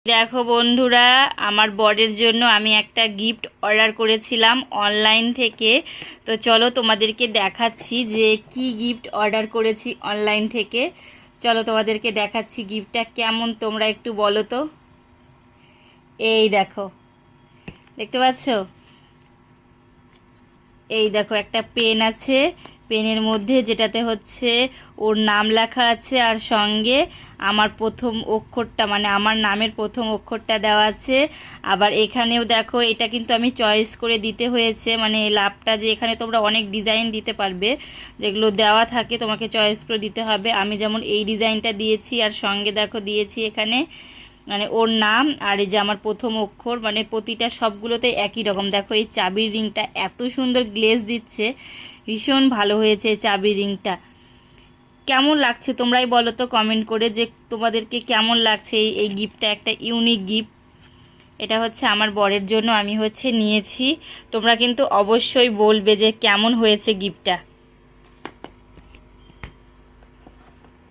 দেখো বন্ধুরা, আমার বরের জন্য আমি একটা গিফট অর্ডার করেছিলাম অনলাইন থেকে। তো চলো তোমাদেরকে দেখাচ্ছি যে কি গিফট অর্ডার করেছি অনলাইন থেকে। চলো তোমাদেরকে দেখাচ্ছি গিফটটা কেমন, তোমরা একটু বলো তো। এই দেখো, দেখতে পাচ্ছ? এই দেখো, একটা পেন আছে। পেনের মধ্যে যেটাতে হচ্ছে ওর নাম লেখা আছে, আর সঙ্গে আমার প্রথম অক্ষরটা, মানে আমার নামের প্রথম অক্ষরটা দেওয়া আছে। আবার এখানেও দেখো, এটা কিন্তু আমি চয়েস করে দিতে হয়েছে, মানে লাভটা যে এখানে তোমরা অনেক ডিজাইন দিতে পারবে, যেগুলো দেওয়া থাকে তোমাকে চয়েস করে দিতে হবে। আমি যেমন এই ডিজাইনটা দিয়েছি, আর সঙ্গে দেখো দিয়েছি এখানে মানে ওর নাম, আর এই যে আমার প্রথম অক্ষর, মানে প্রতিটা সবগুলোতে একই রকম। দেখো এই চাবির রিংটা এত সুন্দর গ্লেজ দিচ্ছে, ভীষণ ভালো হয়েছে এই চাবির রিংটা। কেমন লাগছে তোমরাই বলো তো কমেন্ট করে, যে তোমাদেরকে কেমন লাগছে এই গিফটটা। একটা ইউনিক গিফট, এটা হচ্ছে আমার বরের জন্য আমি নিয়েছি। তোমরা কিন্তু অবশ্যই বলবে যে কেমন হয়েছে গিফটটা।